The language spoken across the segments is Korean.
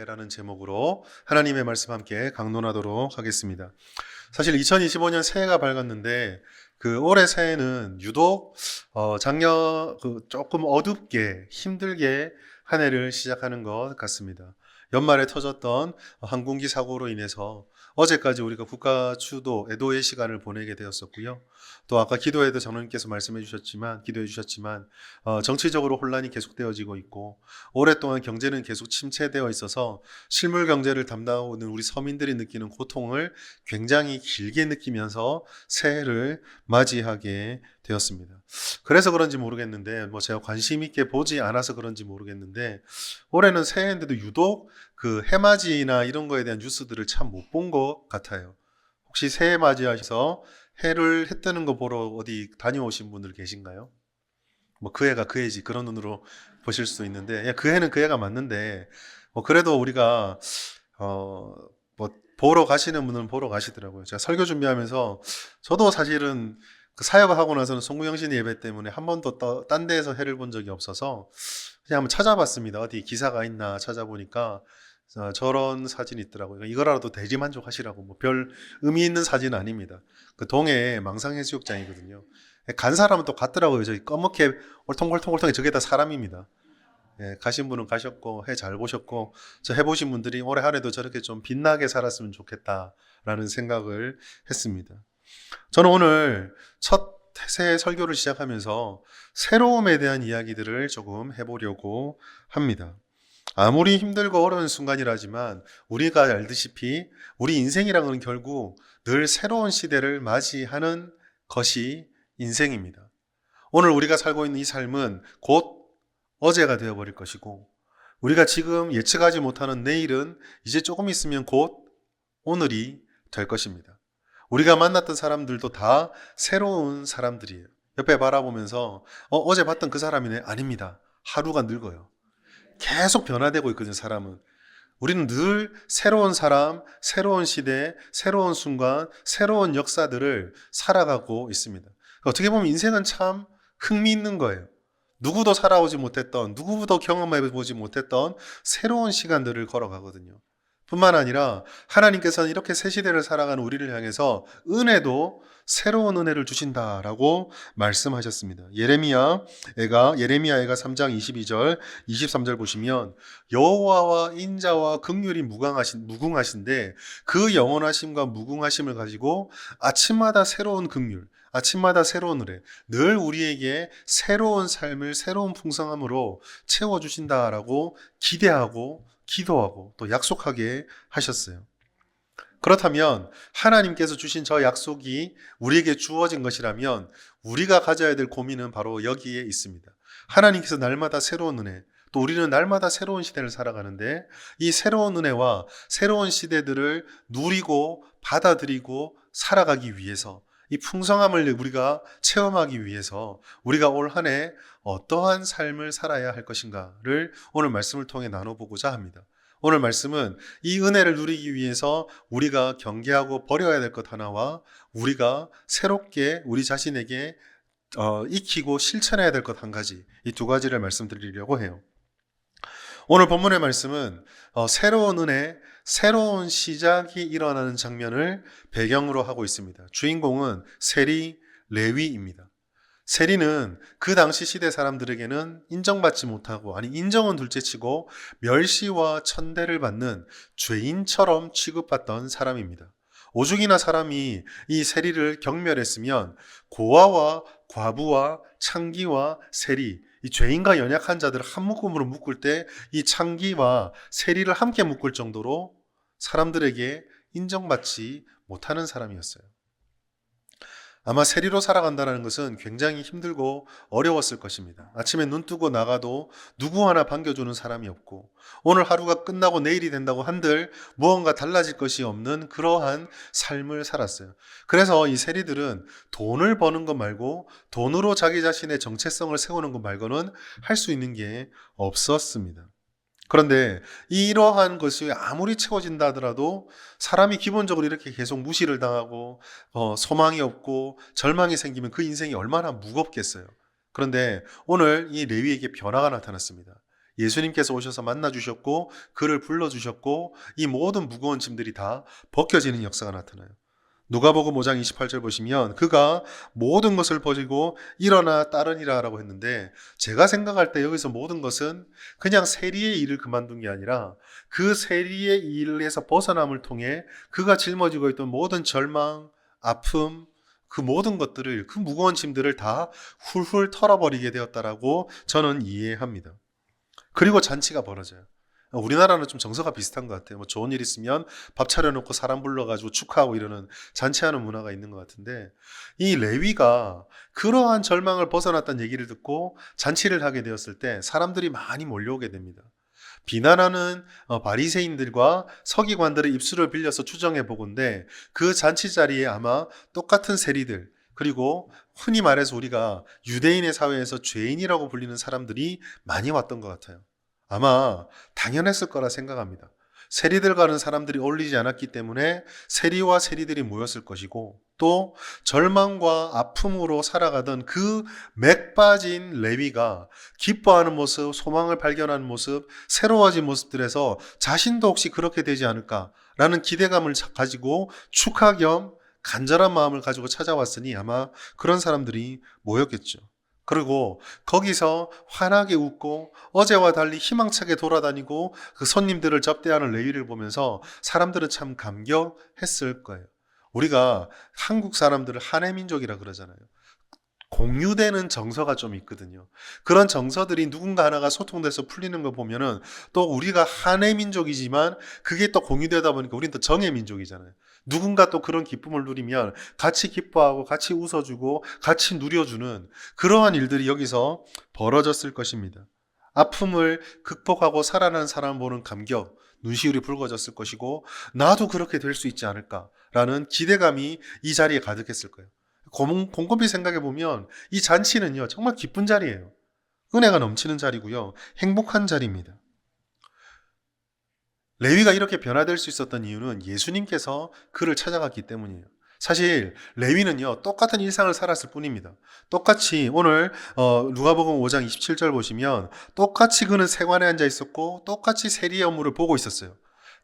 새해라는 제목으로 하나님의 말씀 함께 강론하도록 하겠습니다. 사실 2025년 새해가 밝았는데 그 올해 새해는 유독 작년 조금 어둡게 힘들게 한 해를 시작하는 것 같습니다. 연말에 터졌던 항공기 사고로 인해서 어제까지 우리가 국가 추도 애도의 시간을 보내게 되었었고요. 또 아까 기도회도 장로님께서 말씀해 주셨지만 기도해 주셨지만 정치적으로 혼란이 계속되어지고 있고 오랫동안 경제는 계속 침체되어 있어서 실물 경제를 담당하고 있는 우리 서민들이 느끼는 고통을 굉장히 길게 느끼면서 새해를 맞이하게 되었습니다. 그래서 그런지 모르겠는데 제가 관심 있게 보지 않아서 그런지 모르겠는데 올해는 새해인데도 유독 그 해맞이나 이런 거에 대한 뉴스들을 참 못 본 것 같아요. 혹시 새해 맞이하셔서 해를 해 뜨는 거 보러 어디 다녀오신 분들 계신가요? 그 해가 그 해지 그런 눈으로 보실 수 있는데 그 해는 그 해가 맞는데 그래도 우리가 어, 보러 가시는 분은 보러 가시더라고요. 제가 설교 준비하면서 저도 사실은 그 사역을 하고 나서는 송구영신 예배 때문에 한 번도 딴 데에서 해를 본 적이 없어서 그냥 한번 찾아봤습니다. 어디 기사가 있나 찾아보니까 저런 사진이 있더라고요. 이거라도 대리만족하시라고 별 의미 있는 사진은 아닙니다. 그 동해에 망상해수욕장이거든요. 간 사람은 또 갔더라고요. 저기 검게 올통골통골통이 저게 다 사람입니다. 예, 가신 분은 가셨고 해 잘 보셨고 저 해보신 분들이 올해 한 해도 저렇게 좀 빛나게 살았으면 좋겠다라는 생각을 했습니다. 저는 오늘 첫 새해 설교를 시작하면서 새로움에 대한 이야기들을 조금 해보려고 합니다. 아무리 힘들고 어려운 순간이라지만 우리가 알다시피 우리 인생이라는 건 결국 늘 새로운 시대를 맞이하는 것이 인생입니다. 오늘 우리가 살고 있는 이 삶은 곧 어제가 되어버릴 것이고 우리가 지금 예측하지 못하는 내일은 이제 조금 있으면 곧 오늘이 될 것입니다. 우리가 만났던 사람들도 다 새로운 사람들이에요. 옆에 바라보면서 어제 봤던 그 사람이네? 아닙니다. 하루가 늙어요. 계속 변화되고 있거든요, 사람은. 우리는 늘 새로운 사람, 새로운 시대, 새로운 순간, 새로운 역사들을 살아가고 있습니다. 어떻게 보면 인생은 참 흥미있는 거예요. 누구도 살아오지 못했던, 누구도 경험해보지 못했던 새로운 시간들을 걸어가거든요. 뿐만 아니라 하나님께서는 이렇게 새 시대를 살아가는 우리를 향해서 은혜도 새로운 은혜를 주신다라고 말씀하셨습니다. 예레미야애가 3장 22절, 23절 보시면 여호와와 인자와 긍휼이 무궁하신데 그 영원하심과 무궁하심을 가지고 아침마다 새로운 긍휼, 아침마다 새로운 은혜, 늘 우리에게 새로운 삶을 새로운 풍성함으로 채워주신다라고 기대하고 기도하고 또 약속하게 하셨어요. 그렇다면 하나님께서 주신 저 약속이 우리에게 주어진 것이라면 우리가 가져야 될 고민은 바로 여기에 있습니다. 하나님께서 날마다 새로운 은혜, 또 우리는 날마다 새로운 시대를 살아가는데 이 새로운 은혜와 새로운 시대들을 누리고 받아들이고 살아가기 위해서 이 풍성함을 우리가 체험하기 위해서 우리가 올 한 해 어떠한 삶을 살아야 할 것인가를 오늘 말씀을 통해 나눠보고자 합니다. 오늘 말씀은 이 은혜를 누리기 위해서 우리가 경계하고 버려야 될 것 하나와 우리가 새롭게 우리 자신에게 익히고 실천해야 될 것 한 가지, 이 두 가지를 말씀드리려고 해요. 오늘 본문의 말씀은 새로운 은혜, 새로운 시작이 일어나는 장면을 배경으로 하고 있습니다. 주인공은 세리, 레위입니다. 세리는 그 당시 시대 사람들에게는 인정받지 못하고, 아니 인정은 둘째치고 멸시와 천대를 받는 죄인처럼 취급받던 사람입니다. 오죽이나 사람이 이 세리를 경멸했으면 고아와 과부와 창기와 세리, 이 죄인과 연약한 자들을 한 묶음으로 묶을 때 이 창기와 세리를 함께 묶을 정도로 사람들에게 인정받지 못하는 사람이었어요. 아마 세리로 살아간다는 것은 굉장히 힘들고 어려웠을 것입니다. 아침에 눈 뜨고 나가도 누구 하나 반겨주는 사람이 없고 오늘 하루가 끝나고 내일이 된다고 한들 무언가 달라질 것이 없는 그러한 삶을 살았어요. 그래서 이 세리들은 돈을 버는 것 말고 돈으로 자기 자신의 정체성을 세우는 것 말고는 할 수 있는 게 없었습니다. 그런데 이러한 것이 아무리 채워진다 하더라도 사람이 기본적으로 이렇게 계속 무시를 당하고 소망이 없고 절망이 생기면 그 인생이 얼마나 무겁겠어요. 그런데 오늘 이 레위에게 변화가 나타났습니다. 예수님께서 오셔서 만나주셨고 그를 불러주셨고 이 모든 무거운 짐들이 다 벗겨지는 역사가 나타나요. 누가복음 5장 28절 보시면 그가 모든 것을 버리고 일어나 따르니라 라고 했는데, 제가 생각할 때 여기서 모든 것은 그냥 세리의 일을 그만둔 게 아니라 그 세리의 일에서 벗어남을 통해 그가 짊어지고 있던 모든 절망, 아픔, 그 모든 것들을, 그 무거운 짐들을 다 훌훌 털어버리게 되었다라고 저는 이해합니다. 그리고 잔치가 벌어져요. 우리나라는 좀 정서가 비슷한 것 같아요. 뭐 좋은 일 있으면 밥 차려놓고 사람 불러가지고 축하하고 이러는 잔치하는 문화가 있는 것 같은데, 이 레위가 그러한 절망을 벗어났다는 얘기를 듣고 잔치를 하게 되었을 때 사람들이 많이 몰려오게 됩니다. 비난하는 바리새인들과 서기관들의 입술을 빌려서 추정해 보건대 그 잔치 자리에 아마 똑같은 세리들, 그리고 흔히 말해서 우리가 유대인의 사회에서 죄인이라고 불리는 사람들이 많이 왔던 것 같아요. 아마 당연했을 거라 생각합니다. 세리들과는 사람들이 어울리지 않았기 때문에 세리와 세리들이 모였을 것이고, 또 절망과 아픔으로 살아가던 그 맥 빠진 레위가 기뻐하는 모습, 소망을 발견하는 모습, 새로워진 모습들에서 자신도 혹시 그렇게 되지 않을까라는 기대감을 가지고 축하 겸 간절한 마음을 가지고 찾아왔으니 아마 그런 사람들이 모였겠죠. 그리고 거기서 환하게 웃고 어제와 달리 희망차게 돌아다니고 그 손님들을 접대하는 레위를 보면서 사람들은 참 감격했을 거예요. 우리가 한국 사람들을 한해민족이라 그러잖아요. 공유되는 정서가 좀 있거든요. 그런 정서들이 누군가 하나가 소통돼서 풀리는 거 보면은 또 우리가 한해 민족이지만 그게 또 공유되다 보니까 우리는 또 정해 민족이잖아요. 누군가 또 그런 기쁨을 누리면 같이 기뻐하고 같이 웃어주고 같이 누려주는 그러한 일들이 여기서 벌어졌을 것입니다. 아픔을 극복하고 살아나는 사람 보는 감격, 눈시울이 붉어졌을 것이고, 나도 그렇게 될 수 있지 않을까라는 기대감이 이 자리에 가득했을 거예요. 곰곰이 생각해 보면 이 잔치는요, 정말 기쁜 자리예요. 은혜가 넘치는 자리고요, 행복한 자리입니다. 레위가 이렇게 변화될 수 있었던 이유는 예수님께서 그를 찾아갔기 때문이에요. 사실 레위는요, 똑같은 일상을 살았을 뿐입니다. 똑같이 오늘 누가복음 5장 27절 보시면 똑같이 그는 세관에 앉아 있었고 똑같이 세리의 업무를 보고 있었어요.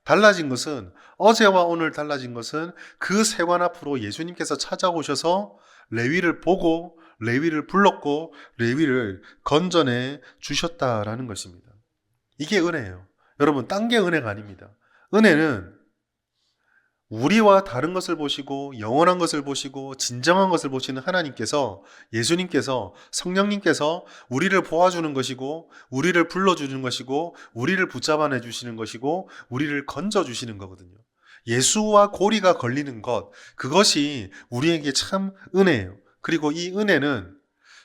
달라진 것은, 어제와 오늘 달라진 것은 그 세관 앞으로 예수님께서 찾아오셔서 레위를 보고 레위를 불렀고 레위를 건전해 주셨다라는 것입니다. 이게 은혜예요. 여러분, 딴 게 은혜가 아닙니다. 은혜는 우리와 다른 것을 보시고 영원한 것을 보시고 진정한 것을 보시는 하나님께서, 예수님께서, 성령님께서 우리를 보아주는 것이고 우리를 불러주는 것이고 우리를 붙잡아내 주시는 것이고 우리를 건져주시는 거거든요. 예수와 고리가 걸리는 것, 그것이 우리에게 참 은혜예요. 그리고 이 은혜는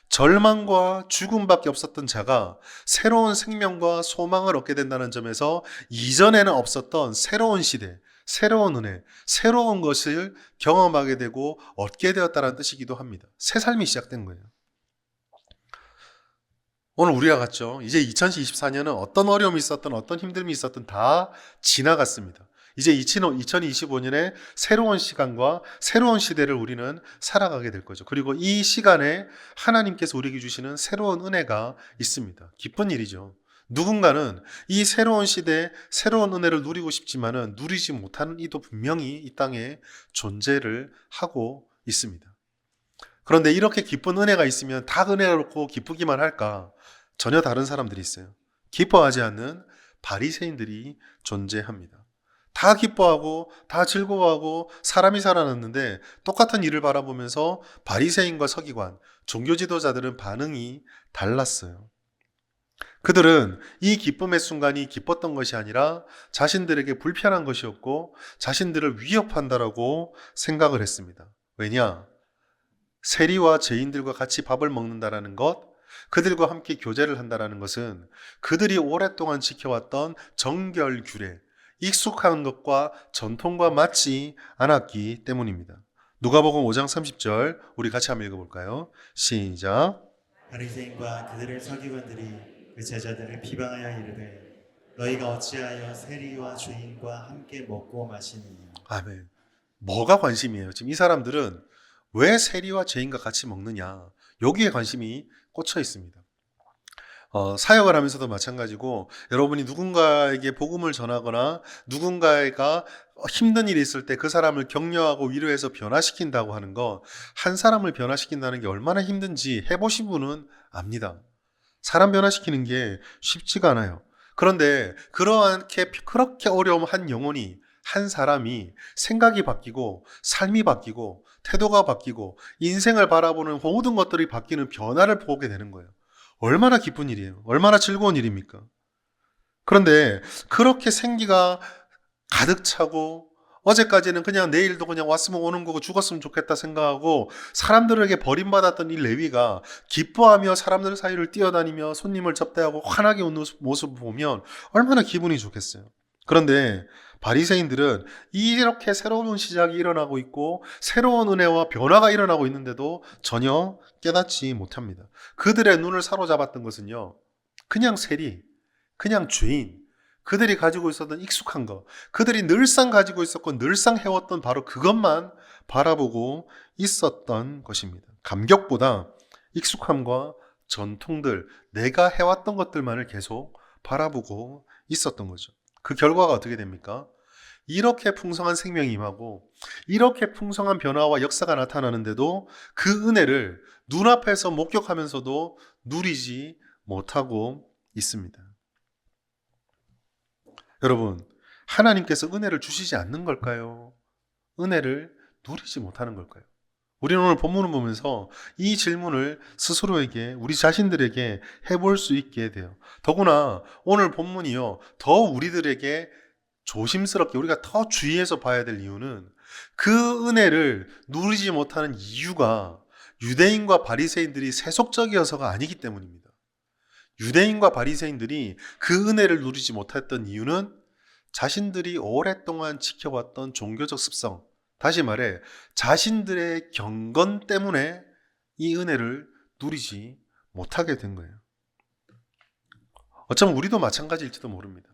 절망과 죽음밖에 없었던 자가 새로운 생명과 소망을 얻게 된다는 점에서 이전에는 없었던 새로운 시대, 새로운 은혜, 새로운 것을 경험하게 되고 얻게 되었다는 뜻이기도 합니다. 새 삶이 시작된 거예요. 오늘 우리가 갔죠. 이제 2024년은 어떤 어려움이 있었던 어떤 힘듦이 있었던 다 지나갔습니다. 이제 2025년에 새로운 시간과 새로운 시대를 우리는 살아가게 될 거죠. 그리고 이 시간에 하나님께서 우리에게 주시는 새로운 은혜가 있습니다. 기쁜 일이죠. 누군가는 이 새로운 시대에 새로운 은혜를 누리고 싶지만은 누리지 못하는 이도 분명히 이 땅에 존재를 하고 있습니다. 그런데 이렇게 기쁜 은혜가 있으면 다 은혜롭고 기쁘기만 할까? 전혀 다른 사람들이 있어요. 기뻐하지 않는 바리새인들이 존재합니다. 다 기뻐하고 다 즐거워하고 사람이 살아났는데 똑같은 일을 바라보면서 바리새인과 서기관, 종교 지도자들은 반응이 달랐어요. 그들은 이 기쁨의 순간이 기뻤던 것이 아니라 자신들에게 불편한 것이었고 자신들을 위협한다라고 생각을 했습니다. 왜냐? 세리와 죄인들과 같이 밥을 먹는다라는 것, 그들과 함께 교제를 한다라는 것은 그들이 오랫동안 지켜왔던 정결 규례, 익숙한 것과 전통과 맞지 않았기 때문입니다. 누가복음 5장 30절 우리 같이 한번 읽어볼까요? 시작. 바리새인과 그들의 서기관들이 그 제자들을 비방하여 이르되 너희가 어찌하여 세리와 죄인과 함께 먹고 마시느냐. 아멘. 뭐가 관심이에요? 지금 이 사람들은 왜 세리와 죄인과 같이 먹느냐? 여기에 관심이 꽂혀 있습니다. 사역을 하면서도 마찬가지고 여러분이 누군가에게 복음을 전하거나 누군가가 힘든 일이 있을 때 그 사람을 격려하고 위로해서 변화시킨다고 하는 거, 한 사람을 변화시킨다는 게 얼마나 힘든지 해보신 분은 압니다. 사람 변화시키는 게 쉽지가 않아요. 그런데 그렇게 어려운 한 영혼이, 한 사람이 생각이 바뀌고 삶이 바뀌고 태도가 바뀌고 인생을 바라보는 모든 것들이 바뀌는 변화를 보게 되는 거예요. 얼마나 기쁜 일이에요. 얼마나 즐거운 일입니까? 그런데 그렇게 생기가 가득 차고 어제까지는 그냥 내일도 그냥 왔으면 오는 거고 죽었으면 좋겠다 생각하고 사람들에게 버림받았던 이 레위가 기뻐하며 사람들 사이를 뛰어다니며 손님을 접대하고 환하게 웃는 모습을 보면 얼마나 기분이 좋겠어요. 그런데 바리새인들은 이렇게 새로운 시작이 일어나고 있고 새로운 은혜와 변화가 일어나고 있는데도 전혀 깨닫지 못합니다. 그들의 눈을 사로잡았던 것은요, 그냥 세리, 그냥 죄인, 그들이 가지고 있었던 익숙한 것, 그들이 늘상 가지고 있었고 늘상 해왔던 바로 그것만 바라보고 있었던 것입니다. 감격보다 익숙함과 전통들, 내가 해왔던 것들만을 계속 바라보고 있었던 거죠. 그 결과가 어떻게 됩니까? 이렇게 풍성한 생명이 임하고 이렇게 풍성한 변화와 역사가 나타나는데도 그 은혜를 눈앞에서 목격하면서도 누리지 못하고 있습니다. 여러분, 하나님께서 은혜를 주시지 않는 걸까요? 은혜를 누리지 못하는 걸까요? 우리는 오늘 본문을 보면서 이 질문을 스스로에게, 우리 자신들에게 해볼 수 있게 돼요. 더구나 오늘 본문이요, 더 우리들에게 조심스럽게 우리가 더 주의해서 봐야 될 이유는 그 은혜를 누리지 못하는 이유가 유대인과 바리새인들이 세속적이어서가 아니기 때문입니다. 유대인과 바리새인들이 그 은혜를 누리지 못했던 이유는 자신들이 오랫동안 지켜왔던 종교적 습성, 다시 말해 자신들의 경건 때문에 이 은혜를 누리지 못하게 된 거예요. 어쩌면 우리도 마찬가지일지도 모릅니다.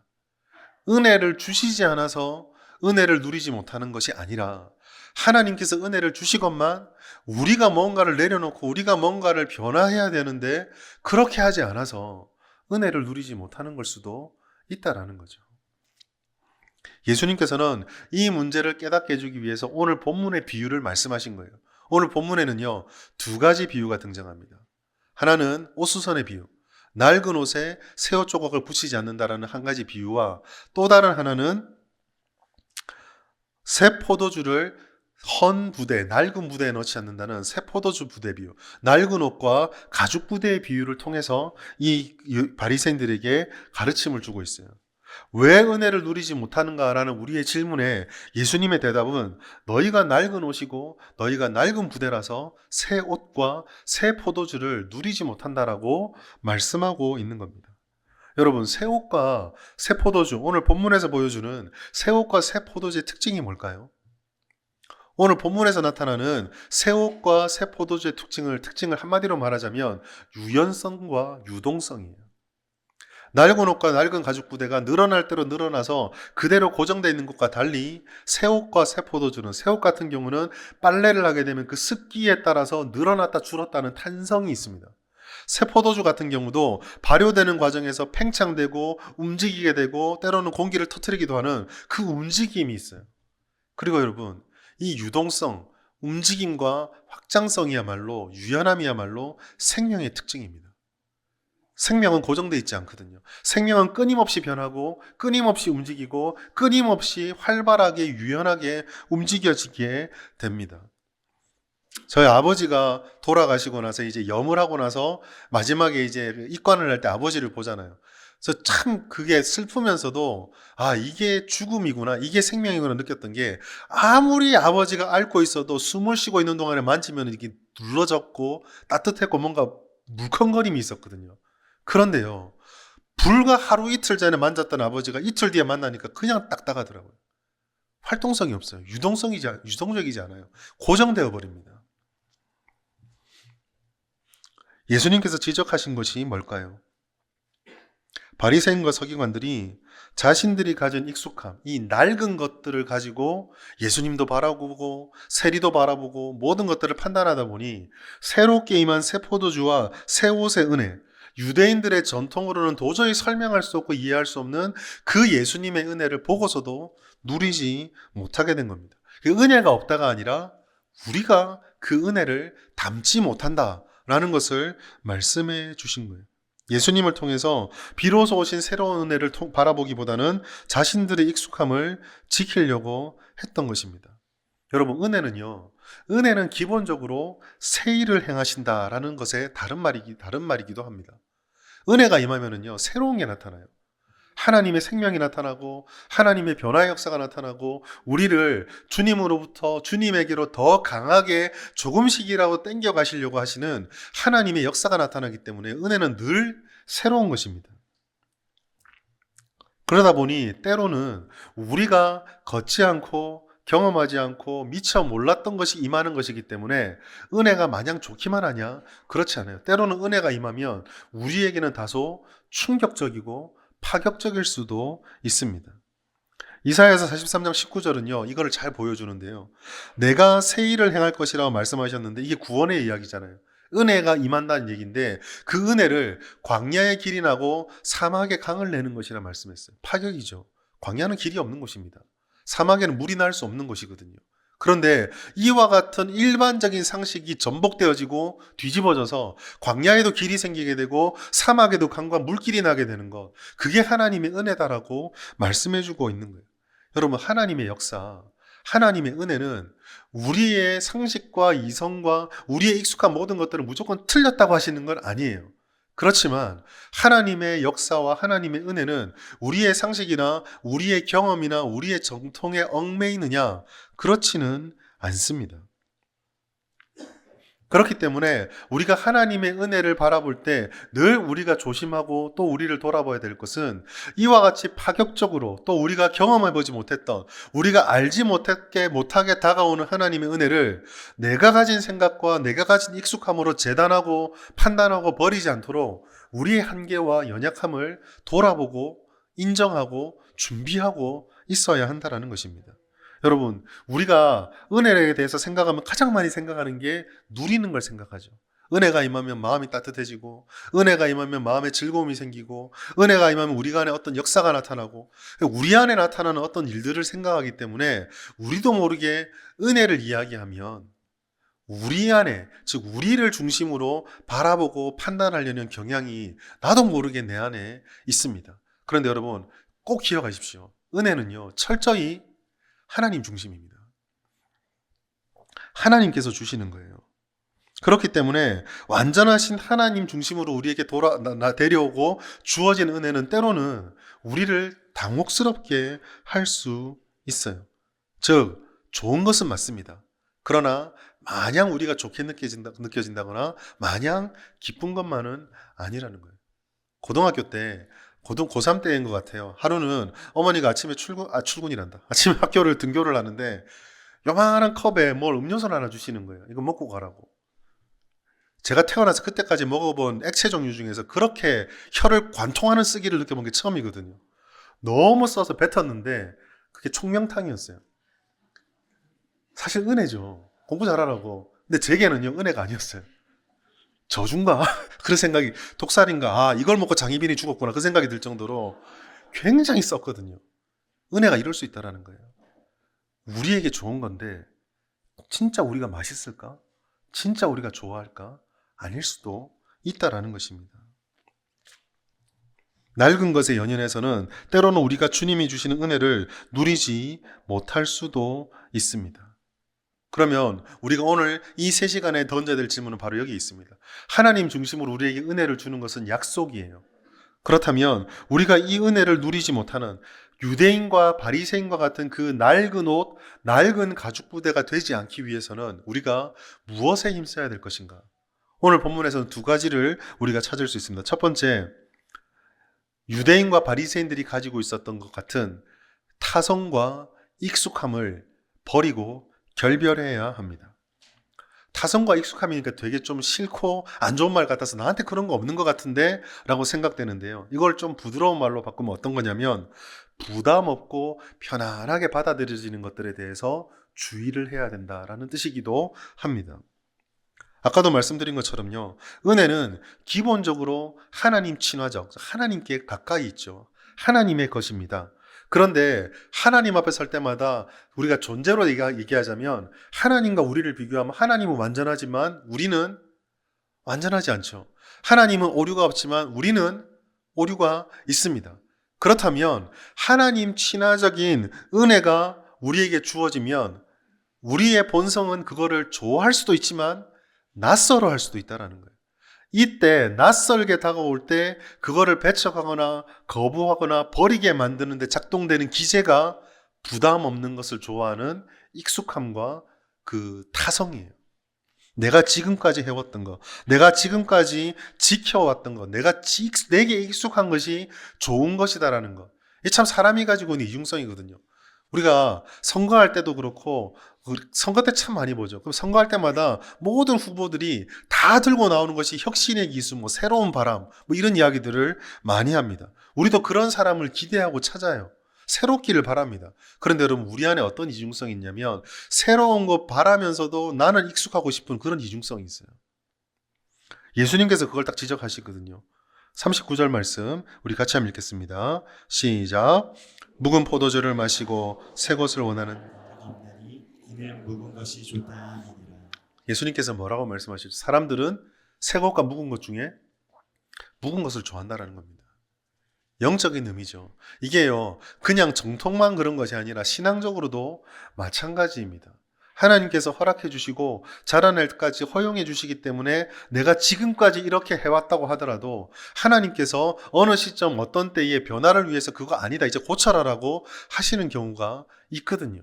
은혜를 주시지 않아서 은혜를 누리지 못하는 것이 아니라 하나님께서 은혜를 주시건만 우리가 뭔가를 내려놓고 우리가 뭔가를 변화해야 되는데 그렇게 하지 않아서 은혜를 누리지 못하는 걸 수도 있다라는 거죠. 예수님께서는 이 문제를 깨닫게 해주기 위해서 오늘 본문의 비유를 말씀하신 거예요. 오늘 본문에는요, 두 가지 비유가 등장합니다. 하나는 옷수선의 비유, 낡은 옷에 새옷 조각을 붙이지 않는다라는 한 가지 비유와 또 다른 하나는 새 포도주를 헌 부대, 낡은 부대에 넣지 않는다는 새 포도주 부대 비유, 낡은 옷과 가죽 부대의 비유를 통해서 이 바리새인들에게 가르침을 주고 있어요. 왜 은혜를 누리지 못하는가라는 우리의 질문에 예수님의 대답은 너희가 낡은 옷이고 너희가 낡은 부대라서 새 옷과 새 포도주를 누리지 못한다라고 말씀하고 있는 겁니다. 여러분, 새 옷과 새 포도주, 오늘 본문에서 보여주는 새 옷과 새 포도주의 특징이 뭘까요? 오늘 본문에서 나타나는 새 옷과 새 포도주의 특징을 한마디로 말하자면 유연성과 유동성이에요. 낡은 옷과 낡은 가죽 부대가 늘어날 대로 늘어나서 그대로 고정되어 있는 것과 달리 새 옷과 새 포도주는, 새 옷 같은 경우는 빨래를 하게 되면 그 습기에 따라서 늘어났다 줄었다는 탄성이 있습니다. 새 포도주 같은 경우도 발효되는 과정에서 팽창되고 움직이게 되고 때로는 공기를 터뜨리기도 하는 그 움직임이 있어요. 그리고 여러분, 이 유동성, 움직임과 확장성이야말로, 유연함이야말로 생명의 특징입니다. 생명은 고정되어 있지 않거든요. 생명은 끊임없이 변하고 끊임없이 움직이고 끊임없이 활발하게 유연하게 움직여지게 됩니다. 저희 아버지가 돌아가시고 나서 이제 염을 하고 나서 마지막에 이제 입관을 할 때 아버지를 보잖아요. 그래서 참 그게 슬프면서도 아, 이게 죽음이구나, 이게 생명이구나 느꼈던 게 아무리 아버지가 앓고 있어도 숨을 쉬고 있는 동안에 만지면 이게 눌러졌고 따뜻했고 뭔가 물컹거림이 있었거든요. 그런데요, 불과 하루 이틀 전에 만졌던 아버지가 이틀 뒤에 만나니까 그냥 딱딱하더라고요. 활동성이 없어요. 유동적이지 않아요. 고정되어 버립니다. 예수님께서 지적하신 것이 뭘까요? 바리새인과 서기관들이 자신들이 가진 익숙함, 이 낡은 것들을 가지고 예수님도 바라보고 세리도 바라보고 모든 것들을 판단하다 보니 새롭게 임한 새 포도주와 새 옷의 은혜, 유대인들의 전통으로는 도저히 설명할 수 없고 이해할 수 없는 그 예수님의 은혜를 보고서도 누리지 못하게 된 겁니다. 그 은혜가 없다가 아니라 우리가 그 은혜를 담지 못한다라는 것을 말씀해 주신 거예요. 예수님을 통해서 비로소 오신 새로운 은혜를 바라보기보다는 자신들의 익숙함을 지키려고 했던 것입니다. 여러분, 은혜는 기본적으로 새 일을 행하신다라는 것의 다른 말이기도 합니다. 은혜가 임하면은요, 새로운 게 나타나요. 하나님의 생명이 나타나고 하나님의 변화의 역사가 나타나고 우리를 주님으로부터 주님에게로 더 강하게 조금씩이라도 땡겨 가시려고 하시는 하나님의 역사가 나타나기 때문에 은혜는 늘 새로운 것입니다. 그러다 보니 때로는 우리가 걷지 않고 경험하지 않고 미처 몰랐던 것이 임하는 것이기 때문에 은혜가 마냥 좋기만 하냐? 그렇지 않아요. 때로는 은혜가 임하면 우리에게는 다소 충격적이고 파격적일 수도 있습니다. 이사야서 43장 19절은요, 이거를 잘 보여주는데요. 내가 새 일을 행할 것이라고 말씀하셨는데 이게 구원의 이야기잖아요. 은혜가 임한다는 얘기인데 그 은혜를 광야의 길이 나고 사막의 강을 내는 것이라 말씀했어요. 파격이죠. 광야는 길이 없는 곳입니다. 사막에는 물이 날 수 없는 곳이거든요. 그런데 이와 같은 일반적인 상식이 전복되어지고 뒤집어져서 광야에도 길이 생기게 되고 사막에도 강과 물길이 나게 되는 것, 그게 하나님의 은혜다라고 말씀해주고 있는 거예요. 여러분, 하나님의 역사, 하나님의 은혜는 우리의 상식과 이성과 우리의 익숙한 모든 것들은 무조건 틀렸다고 하시는 건 아니에요. 그렇지만 하나님의 역사와 하나님의 은혜는 우리의 상식이나 우리의 경험이나 우리의 정통에 얽매이느냐? 그렇지는 않습니다. 그렇기 때문에 우리가 하나님의 은혜를 바라볼 때 늘 우리가 조심하고 또 우리를 돌아봐야 될 것은 이와 같이 파격적으로 또 우리가 경험해보지 못했던, 우리가 알지 못하게 다가오는 하나님의 은혜를 내가 가진 생각과 내가 가진 익숙함으로 재단하고 판단하고 버리지 않도록 우리의 한계와 연약함을 돌아보고 인정하고 준비하고 있어야 한다는 것입니다. 여러분, 우리가 은혜에 대해서 생각하면 가장 많이 생각하는 게 누리는 걸 생각하죠. 은혜가 임하면 마음이 따뜻해지고, 은혜가 임하면 마음에 즐거움이 생기고, 은혜가 임하면 우리 안에 어떤 역사가 나타나고, 우리 안에 나타나는 어떤 일들을 생각하기 때문에 우리도 모르게 은혜를 이야기하면 우리 안에, 즉 우리를 중심으로 바라보고 판단하려는 경향이 나도 모르게 내 안에 있습니다. 그런데 여러분, 꼭 기억하십시오. 은혜는요, 철저히 하나님 중심입니다. 하나님께서 주시는 거예요. 그렇기 때문에 완전하신 하나님 중심으로 우리에게 데려오고 주어진 은혜는 때로는 우리를 당혹스럽게 할 수 있어요. 즉, 좋은 것은 맞습니다. 그러나 마냥 우리가 좋게 느껴진다거나 마냥 기쁜 것만은 아니라는 거예요. 고등학교 때 고3 때인 것 같아요. 하루는 어머니가 아침에 출근이란다. 아침에 등교를 하는데 요만한 컵에 뭘 음료수를 하나 주시는 거예요. 이거 먹고 가라고. 제가 태어나서 그때까지 먹어본 액체 종류 중에서 그렇게 혀를 관통하는 쓰기를 느껴본 게 처음이거든요. 너무 써서 뱉었는데 그게 총명탕이었어요. 사실 은혜죠. 공부 잘하라고. 근데 제게는요, 은혜가 아니었어요. 저준가? 그런 생각이, 독살인가? 이걸 먹고 장희빈이 죽었구나. 그 생각이 들 정도로 굉장히 썼거든요. 은혜가 이럴 수 있다라는 거예요. 우리에게 좋은 건데 진짜 우리가 맛있을까? 진짜 우리가 좋아할까? 아닐 수도 있다라는 것입니다. 낡은 것에 연연해서는 때로는 우리가 주님이 주시는 은혜를 누리지 못할 수도 있습니다. 그러면 우리가 오늘 이 3시간에 던져야 될 질문은 바로 여기 있습니다. 하나님 중심으로 우리에게 은혜를 주는 것은 약속이에요. 그렇다면 우리가 이 은혜를 누리지 못하는 유대인과 바리새인과 같은 그 낡은 옷, 낡은 가죽 부대가 되지 않기 위해서는 우리가 무엇에 힘써야 될 것인가? 오늘 본문에서는 2가지를 우리가 찾을 수 있습니다. 첫 번째, 유대인과 바리새인들이 가지고 있었던 것 같은 타성과 익숙함을 버리고 결별해야 합니다. 타성과 익숙함이니까 되게 좀 싫고 안 좋은 말 같아서 나한테 그런 거 없는 것 같은데 라고 생각되는데요. 이걸 좀 부드러운 말로 바꾸면 어떤 거냐면 부담 없고 편안하게 받아들여지는 것들에 대해서 주의를 해야 된다라는 뜻이기도 합니다. 아까도 말씀드린 것처럼요. 은혜는 기본적으로 하나님 친화적, 하나님께 가까이 있죠. 하나님의 것입니다. 그런데 하나님 앞에 설 때마다 우리가 존재로 얘기하자면 하나님과 우리를 비교하면 하나님은 완전하지만 우리는 완전하지 않죠. 하나님은 오류가 없지만 우리는 오류가 있습니다. 그렇다면 하나님 친화적인 은혜가 우리에게 주어지면 우리의 본성은 그거를 좋아할 수도 있지만 낯설어 할 수도 있다는 거예요. 이때 낯설게 다가올 때 그거를 배척하거나 거부하거나 버리게 만드는데 작동되는 기제가 부담 없는 것을 좋아하는 익숙함과 그 타성이에요. 내가 지금까지 해왔던 거, 내가 지금까지 지켜왔던 거, 내게 익숙한 것이 좋은 것이다라는 거. 이게 참 사람이 가지고 있는 이중성이거든요. 우리가 선거할 때도 그렇고 선거 때 참 많이 보죠. 그럼 선거할 때마다 모든 후보들이 다 들고 나오는 것이 혁신의 기술, 뭐 새로운 바람, 뭐 이런 이야기들을 많이 합니다. 우리도 그런 사람을 기대하고 찾아요. 새롭기를 바랍니다. 그런데 여러분, 우리 안에 어떤 이중성이 있냐면 새로운 거 바라면서도 나는 익숙하고 싶은 그런 이중성이 있어요. 예수님께서 그걸 딱 지적하시거든요. 39절 말씀 우리 같이 한번 읽겠습니다. 시작. 묵은 포도주를 마시고 새 것을 원하는 없나니 이는 묵은 것이 좋다 하니라. 예수님께서 뭐라고 말씀하시죠? 사람들은 새 것과 묵은 것 중에 묵은 것을 좋아한다는 겁니다. 영적인 의미죠. 이게요, 그냥 정통만 그런 것이 아니라 신앙적으로도 마찬가지입니다. 하나님께서 허락해 주시고 자라날 때까지 허용해 주시기 때문에 내가 지금까지 이렇게 해왔다고 하더라도 하나님께서 어느 시점 어떤 때에 변화를 위해서 그거 아니다, 이제 고쳐라라고 하시는 경우가 있거든요.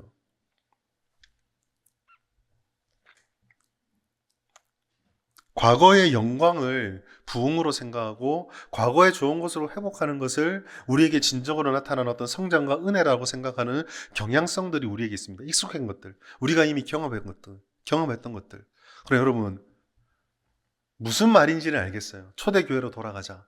과거의 영광을 부흥으로 생각하고 과거의 좋은 것으로 회복하는 것을 우리에게 진정으로 나타나는 어떤 성장과 은혜라고 생각하는 경향성들이 우리에게 있습니다. 익숙한 것들, 우리가 이미 경험했던 것들. 그럼 여러분, 무슨 말인지는 알겠어요. 초대교회로 돌아가자.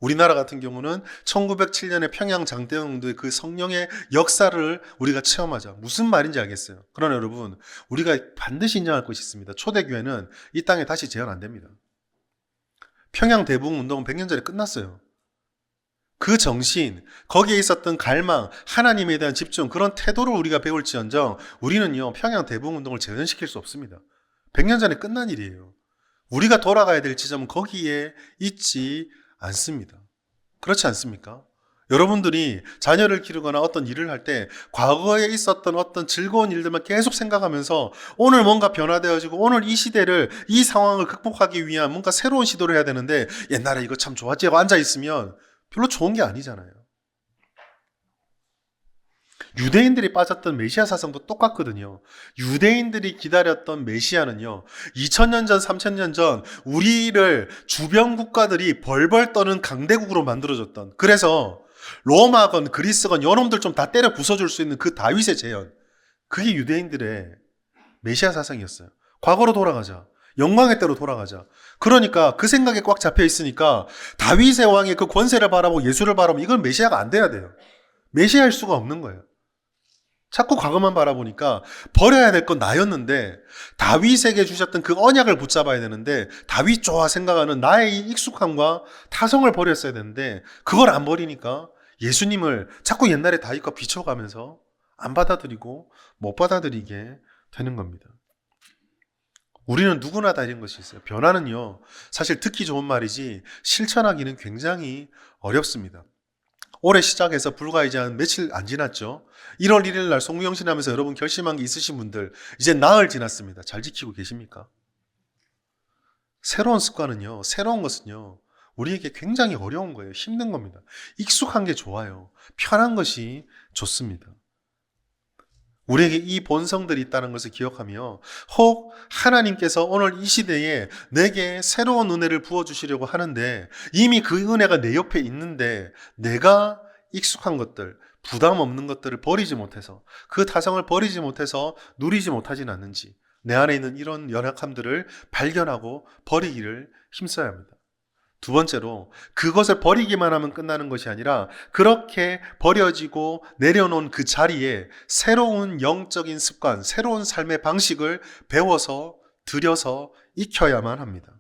우리나라 같은 경우는 1907년에 평양 장대웅도의 그 성령의 역사를 우리가 체험하자. 무슨 말인지 알겠어요. 그러나 여러분, 우리가 반드시 인정할 것이 있습니다. 초대교회는 이 땅에 다시 재현 안 됩니다. 평양 대부흥 운동은 100년 전에 끝났어요. 그 정신, 거기에 있었던 갈망, 하나님에 대한 집중, 그런 태도를 우리가 배울지언정 우리는요, 평양 대부흥 운동을 재현시킬 수 없습니다. 100년 전에 끝난 일이에요. 우리가 돌아가야 될 지점은 거기에 있지 않습니다. 그렇지 않습니까? 여러분들이 자녀를 기르거나 어떤 일을 할 때 과거에 있었던 어떤 즐거운 일들만 계속 생각하면서 오늘 뭔가 변화되어지고 오늘 이 시대를, 이 상황을 극복하기 위한 뭔가 새로운 시도를 해야 되는데 옛날에 이거 참 좋았지 하고 앉아있으면 별로 좋은 게 아니잖아요. 유대인들이 빠졌던 메시아 사상도 똑같거든요. 유대인들이 기다렸던 메시아는요, 2000년 전, 3000년 전 우리를 주변 국가들이 벌벌 떠는 강대국으로 만들어줬던, 그래서 로마건 그리스건 요놈들 좀 다 때려 부숴줄 수 있는 그 다윗의 재현, 그게 유대인들의 메시아 사상이었어요. 과거로 돌아가자. 영광의 때로 돌아가자. 그러니까 그 생각에 꽉 잡혀 있으니까 다윗의 왕의 그 권세를 바라보고 예수를 바라보면 이건 메시아가 안 돼야 돼요. 메시아일 수가 없는 거예요. 자꾸 과거만 바라보니까 버려야 될 건 나였는데 다윗에게 주셨던 그 언약을 붙잡아야 되는데 다윗 좋아 생각하는 나의 이 익숙함과 타성을 버렸어야 되는데 그걸 안 버리니까 예수님을 자꾸 옛날에 다윗과 비춰가면서 안 받아들이고 못 받아들이게 되는 겁니다. 우리는 누구나 다 이런 것이 있어요. 변화는요, 사실 듣기 좋은 말이지 실천하기는 굉장히 어렵습니다. 올해 시작해서 불과 이제 한 며칠 안 지났죠. 1월 1일 날 송구영신하면서 여러분 결심한 게 있으신 분들 이제 나흘 지났습니다. 잘 지키고 계십니까? 새로운 습관은요, 새로운 것은요, 우리에게 굉장히 어려운 거예요. 힘든 겁니다. 익숙한 게 좋아요. 편한 것이 좋습니다. 우리에게 이 본성들이 있다는 것을 기억하며 혹 하나님께서 오늘 이 시대에 내게 새로운 은혜를 부어주시려고 하는데 이미 그 은혜가 내 옆에 있는데 내가 익숙한 것들, 부담 없는 것들을 버리지 못해서 그 타성을 버리지 못해서 누리지 못하진 않는지 내 안에 있는 이런 연약함들을 발견하고 버리기를 힘써야 합니다. 두 번째로 그것을 버리기만 하면 끝나는 것이 아니라 그렇게 버려지고 내려놓은 그 자리에 새로운 영적인 습관, 새로운 삶의 방식을 배워서 들여서 익혀야만 합니다.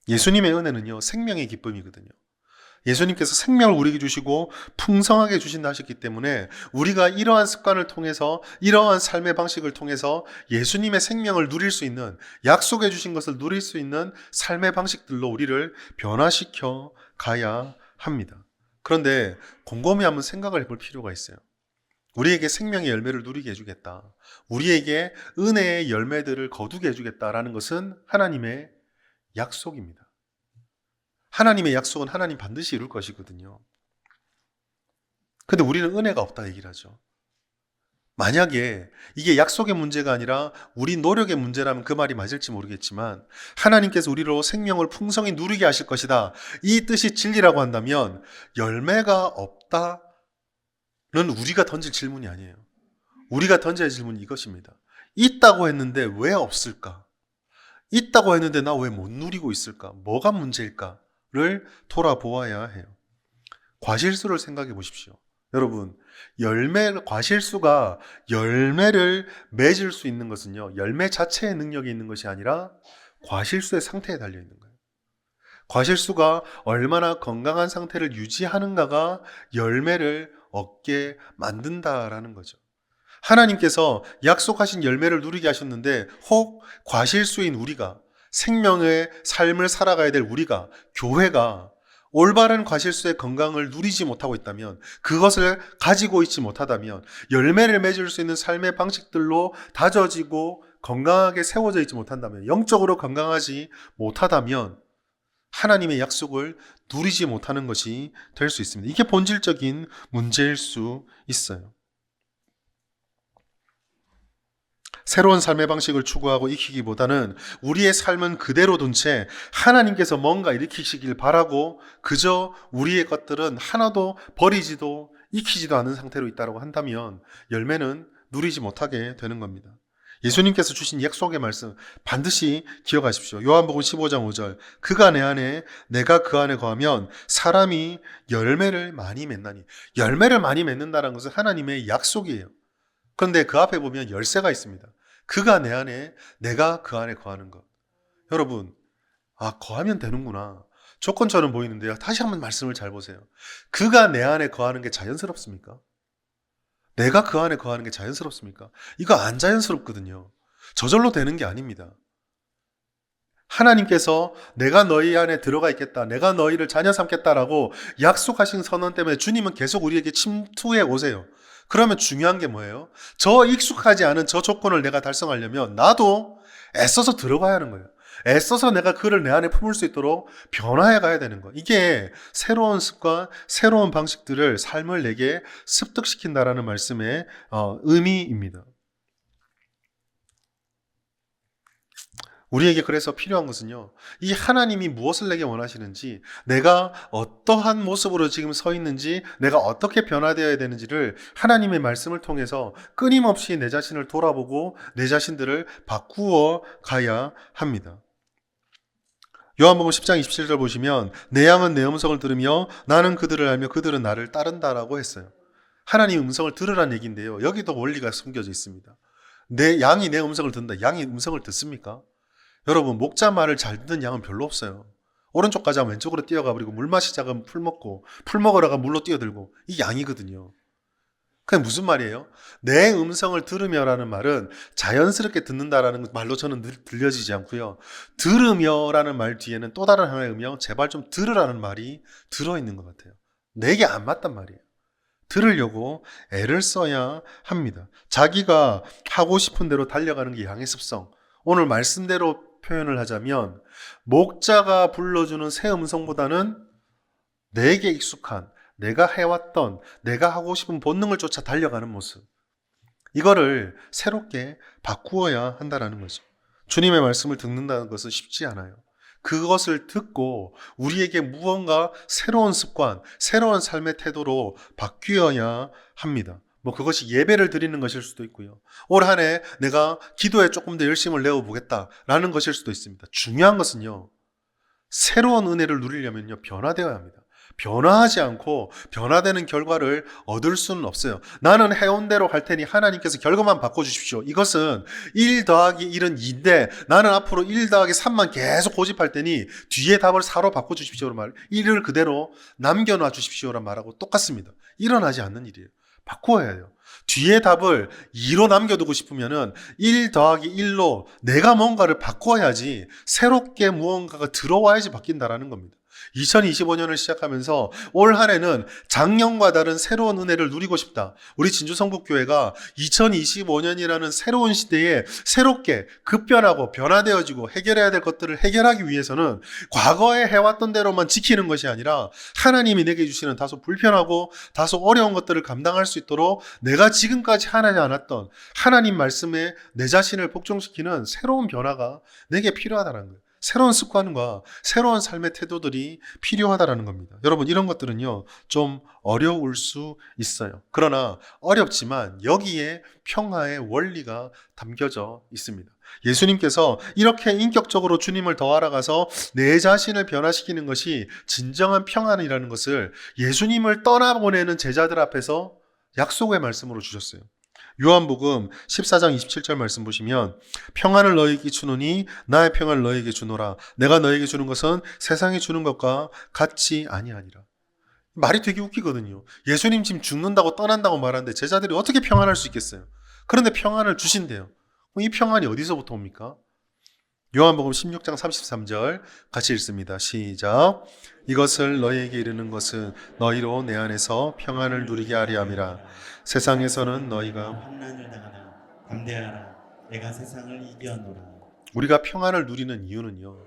예수님의 은혜는요, 생명의 기쁨이거든요. 예수님께서 생명을 우리에게 주시고 풍성하게 주신다 하셨기 때문에 우리가 이러한 습관을 통해서, 이러한 삶의 방식을 통해서 예수님의 생명을 누릴 수 있는, 약속해 주신 것을 누릴 수 있는 삶의 방식들로 우리를 변화시켜 가야 합니다. 그런데 곰곰이 한번 생각을 해볼 필요가 있어요. 우리에게 생명의 열매를 누리게 해주겠다, 우리에게 은혜의 열매들을 거두게 해주겠다라는 것은 하나님의 약속입니다. 하나님의 약속은 하나님 반드시 이룰 것이거든요. 근데 우리는 은혜가 없다 얘기를 하죠. 만약에 이게 약속의 문제가 아니라 우리 노력의 문제라면 그 말이 맞을지 모르겠지만, 하나님께서 우리로 생명을 풍성히 누리게 하실 것이다, 이 뜻이 진리라고 한다면 열매가 없다는 우리가 던질 질문이 아니에요. 우리가 던져야 할 질문이 이것입니다. 있다고 했는데 왜 없을까? 있다고 했는데 나 왜 못 누리고 있을까? 뭐가 문제일까? 를 돌아보아야 해요. 과실수를 생각해 보십시오. 여러분, 과실수가 열매를 맺을 수 있는 것은요, 열매 자체의 능력이 있는 것이 아니라 과실수의 상태에 달려 있는 거예요. 과실수가 얼마나 건강한 상태를 유지하는가가 열매를 얻게 만든다라는 거죠. 하나님께서 약속하신 열매를 누리게 하셨는데, 혹 과실수인 우리가, 생명의 삶을 살아가야 될 우리가, 교회가 올바른 과실수의 건강을 누리지 못하고 있다면, 그것을 가지고 있지 못하다면, 열매를 맺을 수 있는 삶의 방식들로 다져지고 건강하게 세워져 있지 못한다면, 영적으로 건강하지 못하다면 하나님의 약속을 누리지 못하는 것이 될 수 있습니다. 이게 본질적인 문제일 수 있어요. 새로운 삶의 방식을 추구하고 익히기보다는 우리의 삶은 그대로 둔 채 하나님께서 뭔가 일으키시길 바라고 그저 우리의 것들은 하나도 버리지도 익히지도 않은 상태로 있다고 한다면 열매는 누리지 못하게 되는 겁니다. 예수님께서 주신 약속의 말씀 반드시 기억하십시오. 요한복음 15장 5절, 그가 내 안에 내가 그 안에 거하면 사람이 열매를 많이 맺나니. 열매를 많이 맺는다는 것은 하나님의 약속이에요. 그런데 그 앞에 보면 열쇠가 있습니다. 그가 내 안에, 내가 그 안에 거하는 것. 여러분, 거하면 되는구나. 조건처럼 보이는데요. 다시 한번 말씀을 잘 보세요. 그가 내 안에 거하는 게 자연스럽습니까? 내가 그 안에 거하는 게 자연스럽습니까? 이거 안 자연스럽거든요. 저절로 되는 게 아닙니다. 하나님께서 내가 너희 안에 들어가 있겠다, 내가 너희를 자녀 삼겠다라고 약속하신 선언 때문에 주님은 계속 우리에게 침투해 오세요. 그러면 중요한 게 뭐예요? 저 익숙하지 않은 저 조건을 내가 달성하려면 나도 애써서 들어가야 하는 거예요. 애써서 내가 그를 내 안에 품을 수 있도록 변화해 가야 되는 거. 이게 새로운 습관, 새로운 방식들을 삶을 내게 습득시킨다라는 말씀의 의미입니다. 우리에게 그래서 필요한 것은요, 이 하나님이 무엇을 내게 원하시는지, 내가 어떠한 모습으로 지금 서 있는지, 내가 어떻게 변화되어야 되는지를 하나님의 말씀을 통해서 끊임없이 내 자신을 돌아보고 내 자신들을 바꾸어 가야 합니다. 요한복음 10장 27절 보시면 내 양은 내 음성을 들으며 나는 그들을 알며 그들은 나를 따른다라고 했어요. 하나님 음성을 들으라는 얘기인데요, 여기도 원리가 숨겨져 있습니다. 내 양이 내 음성을 듣는다. 양이 음성을 듣습니까? 여러분, 목자 말을 잘 듣는 양은 별로 없어요. 오른쪽 가자면 왼쪽으로 뛰어가 버리고, 물 마시자면 풀 먹고, 풀 먹으러 가면 물로 뛰어들고, 이게 양이거든요. 그게 무슨 말이에요? 내 음성을 들으며라는 말은 자연스럽게 듣는다라는 말로 저는 들려지지 않고요, 들으며라는 말 뒤에는 또 다른 하나의 의미요, 제발 좀 들으라는 말이 들어있는 것 같아요. 내게 안 맞단 말이에요. 들으려고 애를 써야 합니다. 자기가 하고 싶은 대로 달려가는 게 양의 습성. 오늘 말씀대로 표현을 하자면 목자가 불러주는 새 음성보다는 내게 익숙한, 내가 해왔던, 내가 하고 싶은 본능을 쫓아 달려가는 모습, 이거를 새롭게 바꾸어야 한다는 거죠. 주님의 말씀을 듣는다는 것은 쉽지 않아요. 그것을 듣고 우리에게 무언가 새로운 습관, 새로운 삶의 태도로 바뀌어야 합니다. 그것이 예배를 드리는 것일 수도 있고요, 올 한 해 내가 기도에 조금 더 열심을 내어보겠다라는 것일 수도 있습니다. 중요한 것은요, 새로운 은혜를 누리려면요, 변화되어야 합니다. 변화하지 않고 변화되는 결과를 얻을 수는 없어요. 나는 해온대로 갈 테니 하나님께서 결과만 바꿔주십시오. 이것은 1 더하기 1은 2인데 나는 앞으로 1 더하기 3만 계속 고집할 테니 뒤에 답을 4로 바꿔주십시오란 말, 1을 그대로 남겨놔 주십시오란 말하고 똑같습니다. 일어나지 않는 일이에요. 바꾸어야 해요. 뒤에 답을 2로 남겨두고 싶으면은 1 더하기 1로 내가 뭔가를 바꿔야지, 새롭게 무언가가 들어와야지 바뀐다라는 겁니다. 2025년을 시작하면서 올 한 해는 작년과 다른 새로운 은혜를 누리고 싶다. 우리 진주성북교회가 2025년이라는 새로운 시대에 새롭게 급변하고 변화되어지고 해결해야 될 것들을 해결하기 위해서는 과거에 해왔던 대로만 지키는 것이 아니라 하나님이 내게 주시는 다소 불편하고 다소 어려운 것들을 감당할 수 있도록 내가 지금까지 하지 않았던 하나님 말씀에 내 자신을 복종시키는 새로운 변화가 내게 필요하다는 거예요. 새로운 습관과 새로운 삶의 태도들이 필요하다라는 겁니다. 여러분, 이런 것들은요, 좀 어려울 수 있어요. 그러나 어렵지만 여기에 평화의 원리가 담겨져 있습니다. 예수님께서 이렇게 인격적으로 주님을 더 알아가서 내 자신을 변화시키는 것이 진정한 평안이라는 것을 예수님을 떠나보내는 제자들 앞에서 약속의 말씀으로 주셨어요. 요한복음 14장 27절 말씀 보시면 평안을 너희에게 주노니 나의 평안을 너희에게 주노라. 내가 너희에게 주는 것은 세상이 주는 것과 같지 아니하니라. 말이 되게 웃기거든요. 예수님 지금 죽는다고 떠난다고 말하는데 제자들이 어떻게 평안할 수 있겠어요? 그런데 평안을 주신대요. 이 평안이 어디서부터 옵니까? 요한복음 16장 33절 같이 읽습니다. 시작. 이것을 너희에게 이르는 것은 너희로 내 안에서 평안을 누리게 하려 함이라. 세상에서는 너희가 환난을 당하나 담대하라. 내가 세상을 이겨노라. 우리가 평안을 누리는 이유는요,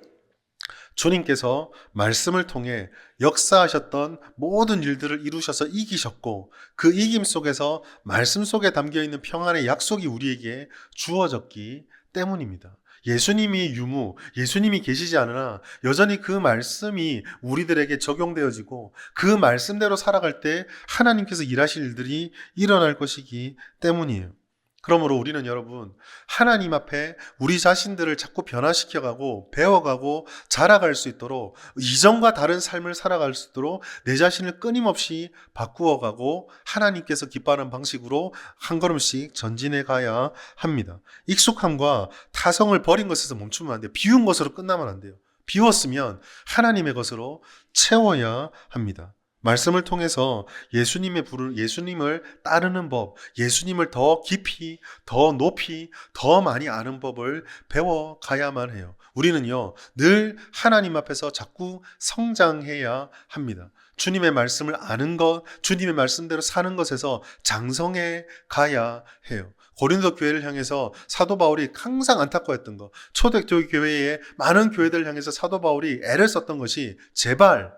주님께서 말씀을 통해 역사하셨던 모든 일들을 이루셔서 이기셨고 그 이김 속에서 말씀 속에 담겨있는 평안의 약속이 우리에게 주어졌기 때문입니다. 예수님이 유무, 예수님이 계시지 않으나 여전히 그 말씀이 우리들에게 적용되어지고 그 말씀대로 살아갈 때 하나님께서 일하실 일들이 일어날 것이기 때문이에요. 그러므로 우리는 여러분, 하나님 앞에 우리 자신들을 자꾸 변화시켜가고 배워가고 자라갈 수 있도록, 이전과 다른 삶을 살아갈 수 있도록 내 자신을 끊임없이 바꾸어가고 하나님께서 기뻐하는 방식으로 한 걸음씩 전진해 가야 합니다. 익숙함과 타성을 버린 것에서 멈추면 안 돼요. 비운 것으로 끝나면 안 돼요. 비웠으면 하나님의 것으로 채워야 합니다. 말씀을 통해서 예수님을 따르는 법, 예수님을 더 깊이, 더 높이, 더 많이 아는 법을 배워가야만 해요. 우리는요, 늘 하나님 앞에서 자꾸 성장해야 합니다. 주님의 말씀을 아는 것, 주님의 말씀대로 사는 것에서 장성해 가야 해요. 고린도 교회를 향해서 사도 바울이 항상 안타까워했던 것, 초대교회 교회의 많은 교회들을 향해서 사도 바울이 애를 썼던 것이 제발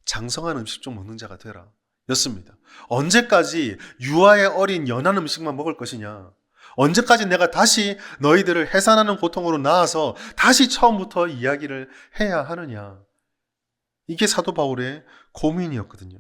장성한 음식 좀 먹는 자가 되라 였습니다. 언제까지 유아의 어린 연한 음식만 먹을 것이냐? 언제까지 내가 다시 너희들을 해산하는 고통으로 나아서 다시 처음부터 이야기를 해야 하느냐? 이게 사도 바울의 고민이었거든요.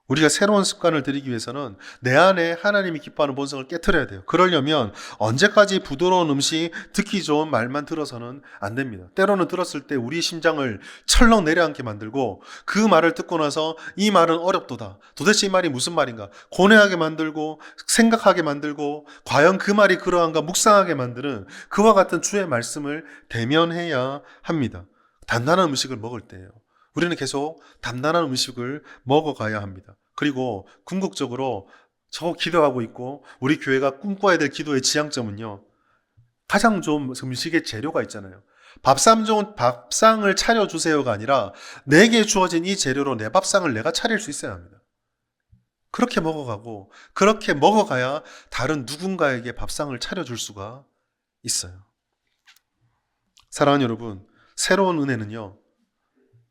우리가 새로운 습관을 들이기 위해서는 내 안에 하나님이 기뻐하는 본성을 깨트려야 돼요. 그러려면 언제까지 부드러운 음식, 듣기 좋은 말만 들어서는 안 됩니다. 때로는 들었을 때 우리 심장을 철렁 내려앉게 만들고 그 말을 듣고 나서 이 말은 어렵도다. 도대체 이 말이 무슨 말인가? 고뇌하게 만들고 생각하게 만들고 과연 그 말이 그러한가 묵상하게 만드는 그와 같은 주의 말씀을 대면해야 합니다. 단단한 음식을 먹을 때예요. 우리는 계속 단단한 음식을 먹어가야 합니다. 그리고 궁극적으로 저 기도하고 있고 우리 교회가 꿈꿔야 될 기도의 지향점은요, 가장 좋은 음식의 재료가 있잖아요. 밥상을 차려주세요가 아니라 내게 주어진 이 재료로 내 밥상을 내가 차릴 수 있어야 합니다. 그렇게 먹어가고 그렇게 먹어가야 다른 누군가에게 밥상을 차려줄 수가 있어요. 사랑하는 여러분, 새로운 은혜는요,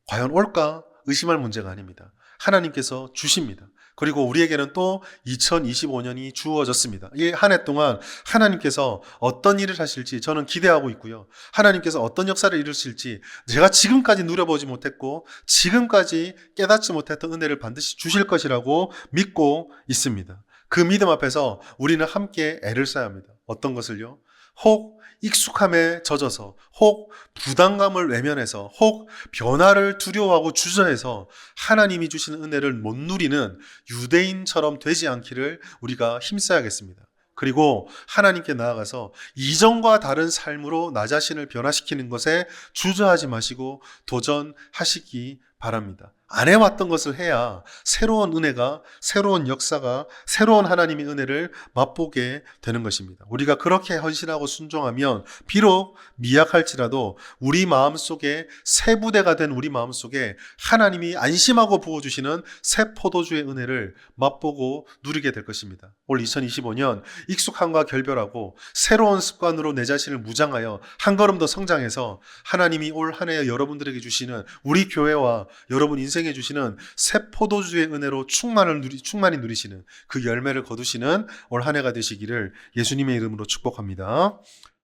과연 올까 의심할 문제가 아닙니다. 하나님께서 주십니다. 그리고 우리에게는 또 2025년이 주어졌습니다. 이 한 해 동안 하나님께서 어떤 일을 하실지 저는 기대하고 있고요. 하나님께서 어떤 역사를 이루실지 제가 지금까지 누려보지 못했고 지금까지 깨닫지 못했던 은혜를 반드시 주실 것이라고 믿고 있습니다. 그 믿음 앞에서 우리는 함께 애를 써야 합니다. 어떤 것을요? 혹 익숙함에 젖어서 혹 부담감을 외면해서 혹 변화를 두려워하고 주저해서 하나님이 주시는 은혜를 못 누리는 유대인처럼 되지 않기를 우리가 힘써야겠습니다. 그리고 하나님께 나아가서 이전과 다른 삶으로 나 자신을 변화시키는 것에 주저하지 마시고 도전하시기 바랍니다. 안 해왔던 것을 해야 새로운 은혜가, 새로운 역사가, 새로운 하나님의 은혜를 맛보게 되는 것입니다. 우리가 그렇게 헌신하고 순종하면 비록 미약할지라도 우리 마음속에 새 부대가 된 우리 마음속에 하나님이 안심하고 부어주시는 새 포도주의 은혜를 맛보고 누리게 될 것입니다. 올 2025년 익숙함과 결별하고 새로운 습관으로 내 자신을 무장하여 한 걸음 더 성장해서 하나님이 올 한 해 여러분들에게 주시는 우리 교회와 여러분 인생에 주시는 새 포도주의 은혜로 충만히 누리시는 그 열매를 거두시는 올 한 해가 되시기를 예수님의 이름으로 축복합니다.